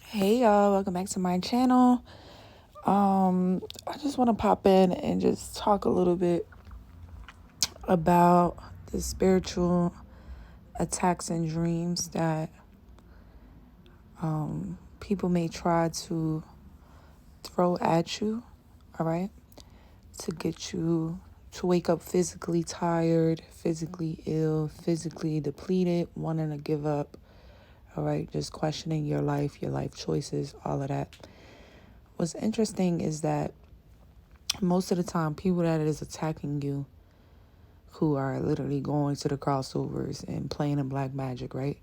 Hey y'all, welcome back to my channel. I just want to pop in and just talk a little bit about the spiritual attacks and dreams that people may try to throw at you, all right? To get you to wake up physically tired, physically ill, physically depleted, wanting to give up, all right? Just questioning your life choices, all of that. What's interesting is that most of the time, people that is attacking you, who are literally going to the crossovers and playing in black magic, right?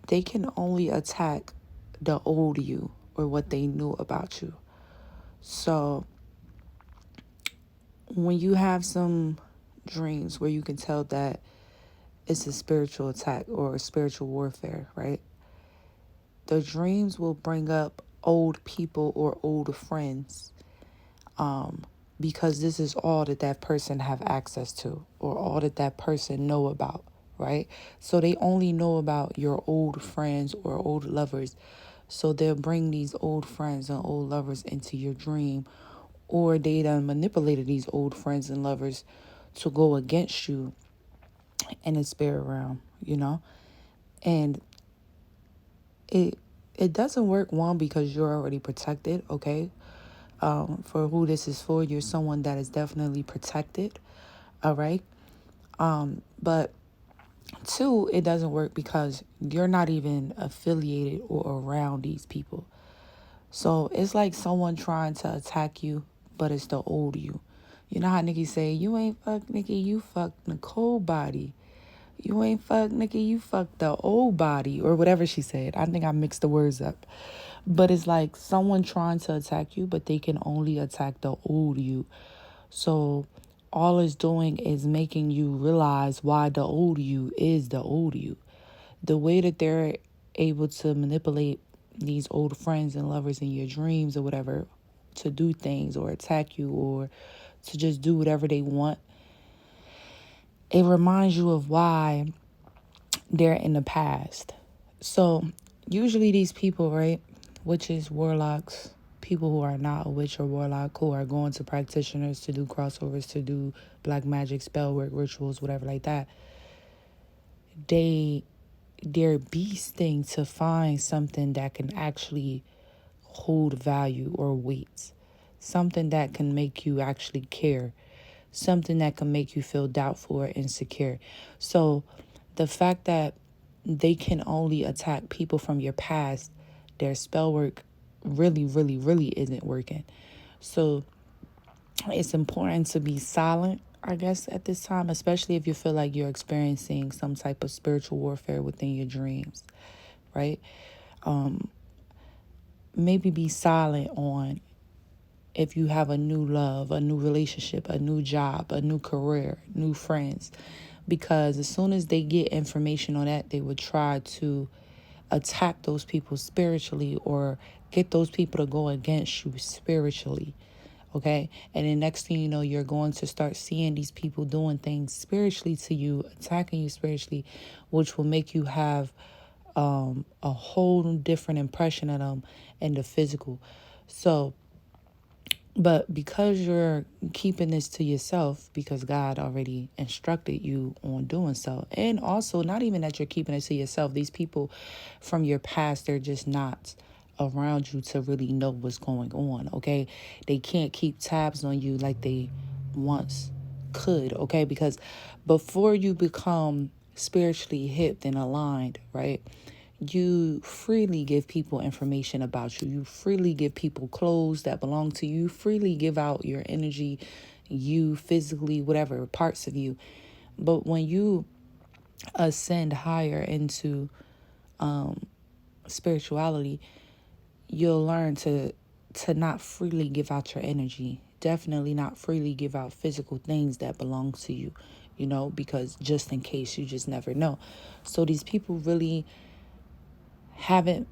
They can only attack the old you or what they knew about you. So when you have some dreams where you can tell that it's a spiritual attack or a spiritual warfare, right? The dreams will bring up old people or old friends, because this is all that person have access to or all that person know about, right? So they only know about your old friends or old lovers. So they'll bring these old friends and old lovers into your dream, or they done manipulated these old friends and lovers to go against you in the spirit realm, And it it doesn't work, one, because you're already protected, okay? For who this is for, you're someone that is definitely protected, all right? But two, it doesn't work because you're not even affiliated or around these people. So it's like someone trying to attack you, but it's the old you. You know how Nikki say, you ain't fuck Nikki, you fuck Nicole body. You ain't fuck Nikki, you fuck the old body, or whatever she said. I think I mixed the words up. But it's like someone trying to attack you, but they can only attack the old you. So all it's doing is making you realize why the old you is the old you. The way that they're able to manipulate these old friends and lovers in your dreams or whatever to do things or attack you or to just do whatever they want, it reminds you of why they're in the past. So usually these people, right, witches, warlocks, people who are not a witch or warlock, who are going to practitioners to do crossovers, to do black magic, spell work, rituals, whatever like that, they're beasting to find something that can actually hold value or weight, something that can make you actually care, something that can make you feel doubtful or insecure. So the fact that they can only attack people from your past, their spell work really, really, really isn't working. So it's important to be silent, I guess, at this time, especially if you feel like you're experiencing some type of spiritual warfare within your dreams, right? Maybe be silent on if you have a new love, a new relationship, a new job, a new career, new friends. Because as soon as they get information on that, they would try to attack those people spiritually or get those people to go against you spiritually. Okay. And then next thing you know, you're going to start seeing these people doing things spiritually to you, attacking you spiritually, which will make you have a whole different impression of them in the physical. So, but because you're keeping this to yourself, because God already instructed you on doing so, and also not even that you're keeping it to yourself, these people from your past, they're just not around you to really know what's going on, okay? They can't keep tabs on you like they once could, okay? Because before you become spiritually hipped and aligned, right? You freely give people information about you. You freely give people clothes that belong to you. You freely give out your energy, you physically, whatever, parts of you. But when you ascend higher into spirituality, you'll learn to not freely give out your energy. Definitely not freely give out physical things that belong to you, because just in case, you just never know. So these people really haven't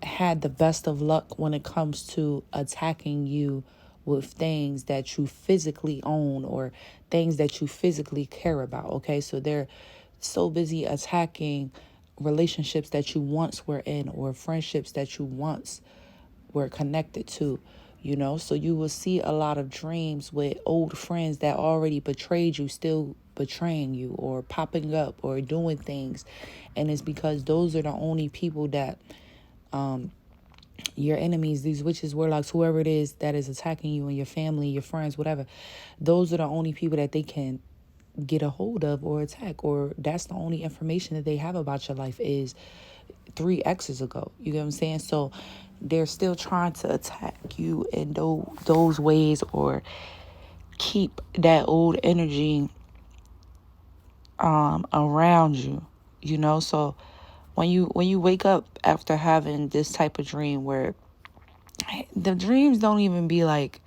had the best of luck when it comes to attacking you with things that you physically own or things that you physically care about. Okay, so they're so busy attacking relationships that you once were in, or friendships that you once were connected to, so you will see a lot of dreams with old friends that already betrayed you still betraying you, or popping up, or doing things. And it's because those are the only people that your enemies, these witches, warlocks, whoever it is that is attacking you, and your family, your friends, whatever, those are the only people that they can get a hold of or attack, or that's the only information that they have about your life is 3 exes ago. You get what I'm saying? So they're still trying to attack you in those ways, or keep that old energy around you, so when you wake up after having this type of dream, where the dreams don't even be like,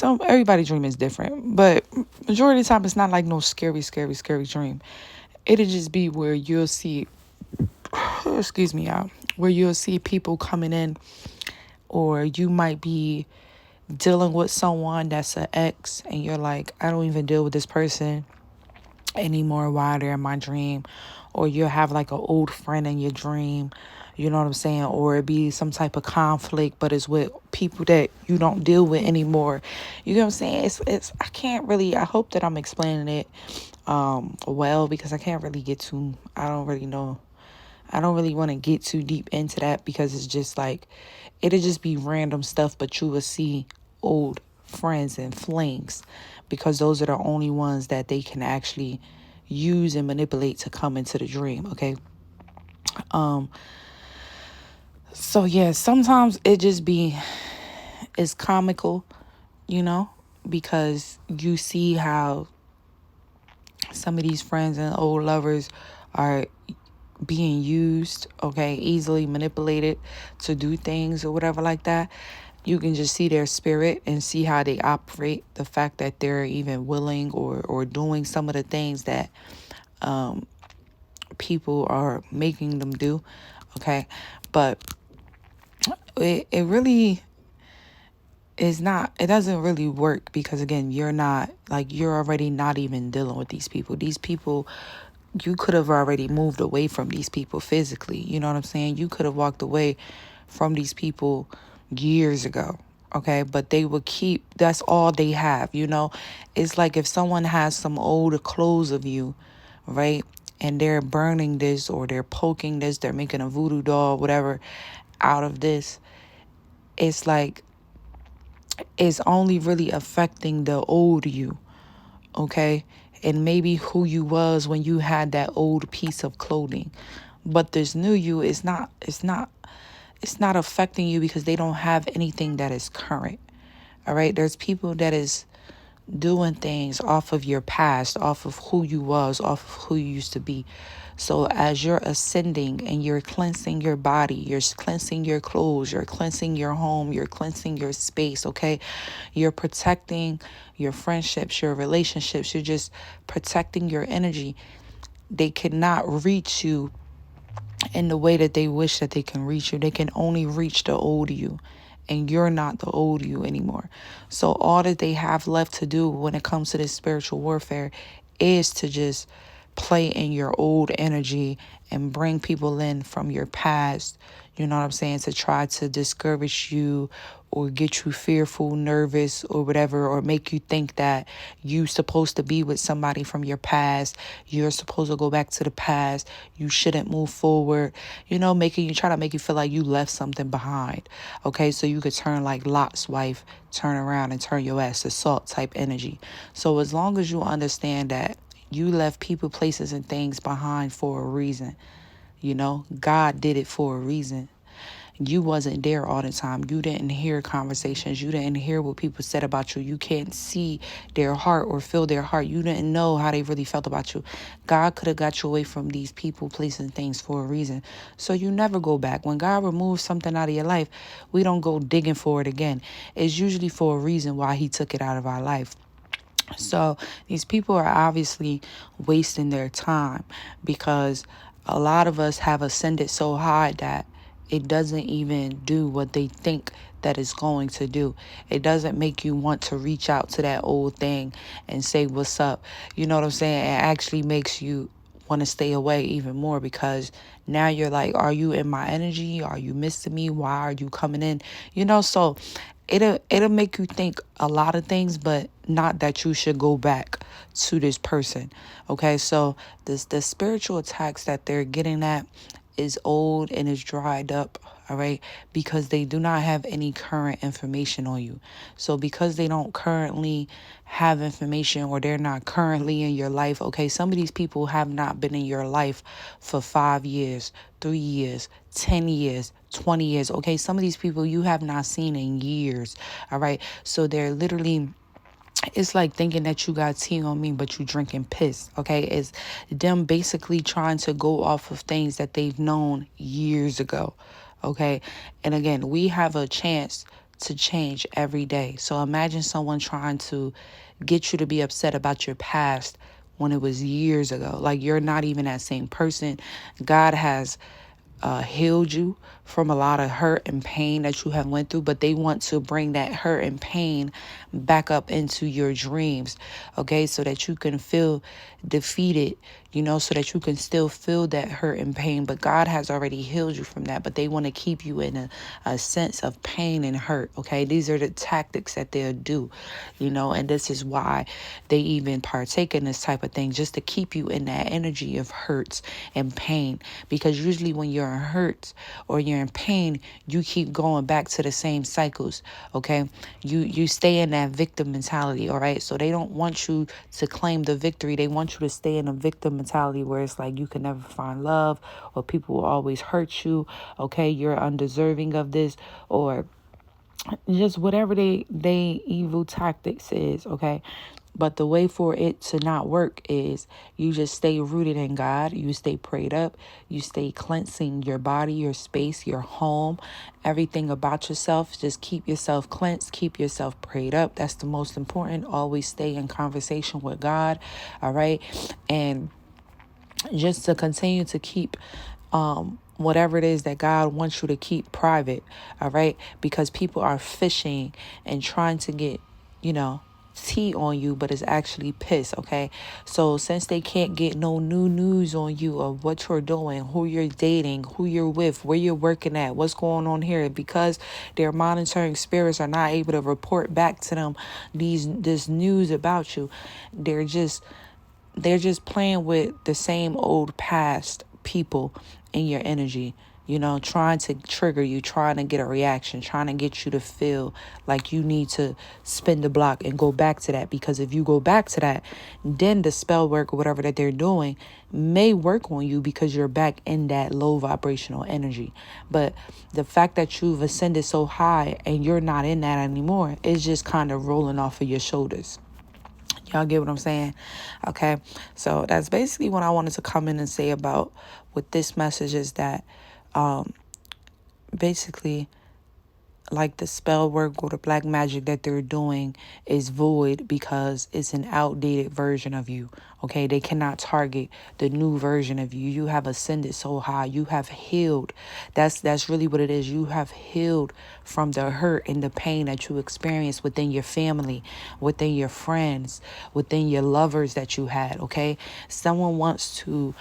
everybody's dream is different, but majority of the time it's not like no scary dream. It'll just be where you'll see excuse me, y'all, where you'll see people coming in, or you might be dealing with someone that's an ex, and you're like, I don't even deal with this person anymore, why they're in my dream. Or you'll have like an old friend in your dream, you know what I'm saying? Or it be some type of conflict, but it's with people that you don't deal with anymore. You know what I'm saying? It's I hope that I'm explaining it well, because I can't really I don't really know. I don't really want to get too deep into that, because it's just like, it'll just be random stuff, but you will see old friends and flings, because those are the only ones that they can actually use and manipulate to come into the dream. Okay. So yeah, sometimes it's comical, because you see how some of these friends and old lovers are being used, okay, easily manipulated to do things or whatever like that. You can just see their spirit and see how they operate, the fact that they're even willing or doing some of the things that people are making them do, okay. But it really it doesn't really work, because again, you're already not even dealing with these people. You could have already moved away from these people physically. You know what I'm saying? You could have walked away from these people years ago. Okay. But they will that's all they have, It's like if someone has some old clothes of you, right? And they're burning this, or they're poking this, they're making a voodoo doll, whatever, out of this. It's like, it's only really affecting the old you. Okay. And maybe who you was when you had that old piece of clothing. But this new you is it's not affecting you, because they don't have anything that is current. All right. There's people that is doing things off of your past, off of who you was, off of who you used to be. So as you're ascending and you're cleansing your body, you're cleansing your clothes, you're cleansing your home, you're cleansing your space, okay? You're protecting your friendships, your relationships, you're just protecting your energy. They cannot reach you in the way that they wish that they can reach you. They can only reach the old you, and you're not the old you anymore. So all that they have left to do when it comes to this spiritual warfare is to just play in your old energy and bring people in from your past, you know what I'm saying, to try to discourage you, or get you fearful, nervous, or whatever, or make you think that you're supposed to be with somebody from your past. You're supposed to go back to the past. You shouldn't move forward. Try to make you feel like you left something behind. Okay, so you could turn like Lot's wife, turn around and turn your ass to salt type energy. So as long as you understand that you left people, places, and things behind for a reason, God did it for a reason. You wasn't there all the time. You didn't hear conversations. You didn't hear what people said about you. You can't see their heart or feel their heart. You didn't know how they really felt about you. God could have got you away from these people, places, and things for a reason. So you never go back. When God removes something out of your life, we don't go digging for it again. It's usually for a reason why he took it out of our life. So these people are obviously wasting their time, because a lot of us have ascended so high that it doesn't even do what they think that it's going to do. It doesn't make you want to reach out to that old thing and say, what's up? You know what I'm saying? It actually makes you want to stay away even more, because now you're like, are you in my energy? Are you missing me? Why are you coming in? So it'll make you think a lot of things, but not that you should go back to this person. Okay, so the spiritual attacks that they're getting at is old and is dried up. All right, because they do not have any current information on you. So because they don't currently have information, or they're not currently in your life, okay, some of these people have not been in your life for 5 years, 3 years, 10 years, 20 years. Okay, some of these people you have not seen in years. All right, so they're literally, it's like thinking that you got tea on me, but you drinking piss. Okay, it's them basically trying to go off of things that they've known years ago. Okay, and again, we have a chance to change every day. So imagine someone trying to get you to be upset about your past when it was years ago. Like, you're not even that same person. God has healed you from a lot of hurt and pain that you have went through, but they want to bring that hurt and pain back up into your dreams, okay, so that you can feel defeated, so that you can still feel that hurt and pain. But God has already healed you from that, but they want to keep you in a sense of pain and hurt, okay? These are the tactics that they'll do, and this is why they even partake in this type of thing, just to keep you in that energy of hurts and pain. Because usually when you're in hurt or you're in pain, you keep going back to the same cycles, okay? You stay in that victim mentality, all right? So they don't want you to claim the victory. They want you to stay in a victim mentality where it's like you can never find love, or people will always hurt you, okay? You're undeserving of this, or just whatever they evil tactics is, okay? But the way for it to not work is you just stay rooted in God. You stay prayed up. You stay cleansing your body, your space, your home, everything about yourself. Just keep yourself cleansed. Keep yourself prayed up. That's the most important. Always stay in conversation with God. All right. And just to continue to keep whatever it is that God wants you to keep private, all right? Because people are fishing and trying to get, tea on you, but it's actually piss, okay? So since they can't get no new news on you of what you're doing, who you're dating, who you're with, where you're working at, what's going on here, because their monitoring spirits are not able to report back to them this news about you, they're just playing with the same old past people in your energy, trying to trigger you, trying to get a reaction, trying to get you to feel like you need to spin the block and go back to that. Because if you go back to that, then the spell work or whatever that they're doing may work on you, because you're back in that low vibrational energy. But the fact that you've ascended so high and you're not in that anymore is just kind of rolling off of your shoulders. Y'all get what I'm saying? Okay. So that's basically what I wanted to come in and say about with this message, is that basically, like, the spell work or the black magic that they're doing is void, because it's an outdated version of you. Okay, they cannot target the new version of you. You have ascended so high. You have healed. That's really what it is. You have healed from the hurt and the pain that you experienced within your family, within your friends, within your lovers that you had. Okay, someone wants to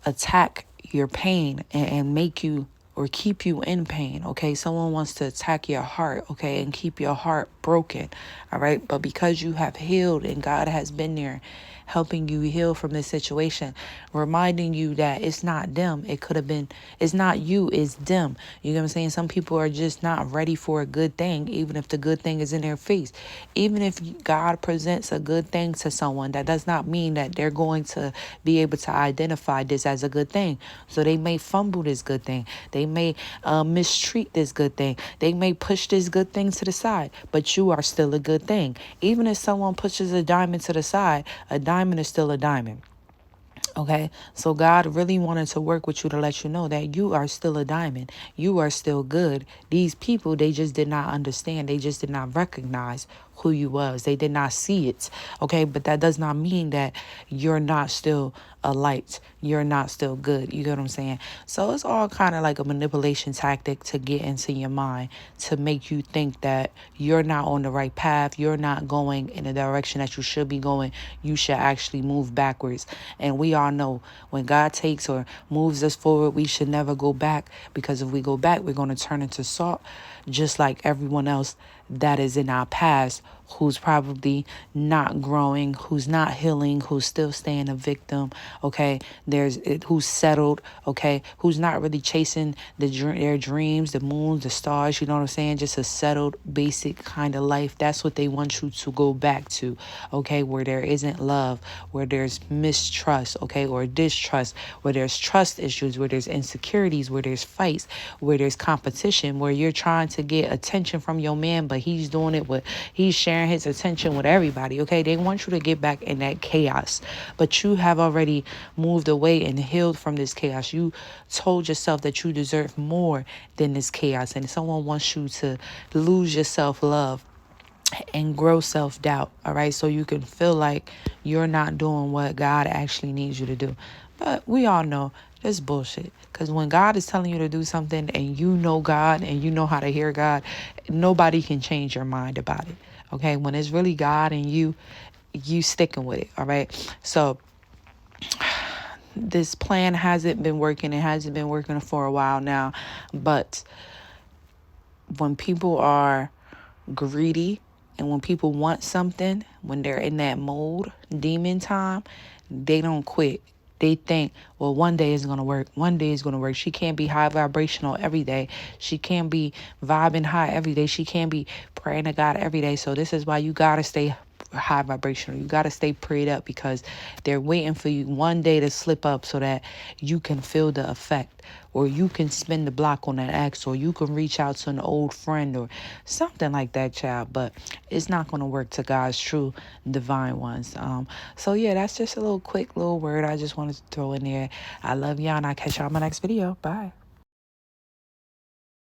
attack your pain and make you or keep you in pain, okay? Someone wants to attack your heart, okay, and keep your heart broken, all right? But because you have healed and God has been there helping you heal from this situation, reminding you that it's not them. It could have been, it's not you, it's them. You know what I'm saying? Some people are just not ready for a good thing, even if the good thing is in their face. Even if God presents a good thing to someone, that does not mean that they're going to be able to identify this as a good thing. So they may fumble this good thing. They may mistreat this good thing. They may push this good thing to the side, but you are still a good thing. Even if someone pushes a diamond to the side, a diamond is still a diamond. Okay, so God really wanted to work with you to let you know that you are still a diamond. You are still good. These people, they just did not understand. They just did not recognize who you was. They did not see it. Okay. But that does not mean that you're not still a light. You're not still good. You get what I'm saying? So it's all kind of like a manipulation tactic to get into your mind, to make you think that you're not on the right path. You're not going in the direction that you should be going. You should actually move backwards. And we all know when God takes or moves us forward, we should never go back, because if we go back, we're going to turn into salt, just like everyone else that is in our past, who's probably not growing, who's not healing, who's still staying a victim. Okay. Who's settled. Okay. Who's not really chasing their dreams, the moons, the stars. You know what I'm saying? Just a settled, basic kind of life. That's what they want you to go back to. Okay. Where there isn't love, where there's mistrust. Okay. Or distrust, where there's trust issues, where there's insecurities, where there's fights, where there's competition, where you're trying to get attention from your man, but he's doing it he's sharing his attention with everybody. Okay. They want you to get back in that chaos, but you have already moved away and healed from this chaos. You told yourself that you deserve more than this chaos, and someone wants you to lose your self-love and grow self-doubt. All right. So you can feel like you're not doing what God actually needs you to do. But we all know that's bullshit. Because when God is telling you to do something and you know God and you know how to hear God, nobody can change your mind about it. Okay. When it's really God and you sticking with it. All right. So this plan hasn't been working. It hasn't been working for a while now. But when people are greedy and when people want something, when they're in that mode, demon time, they don't quit. They think, well, one day is going to work. One day is going to work. She can't be high vibrational every day. She can't be vibing high every day. She can't be praying to God every day. So this is why you got to stay high vibrational. You got to stay prayed up, because they're waiting for you one day to slip up so that you can feel the effect, or you can spin the block on that ex, or you can reach out to an old friend or something like that, child. But it's not going to work to God's true divine ones. So yeah, that's just a little quick little word I just wanted to throw in there. I love y'all, and I'll catch y'all in my next video. Bye.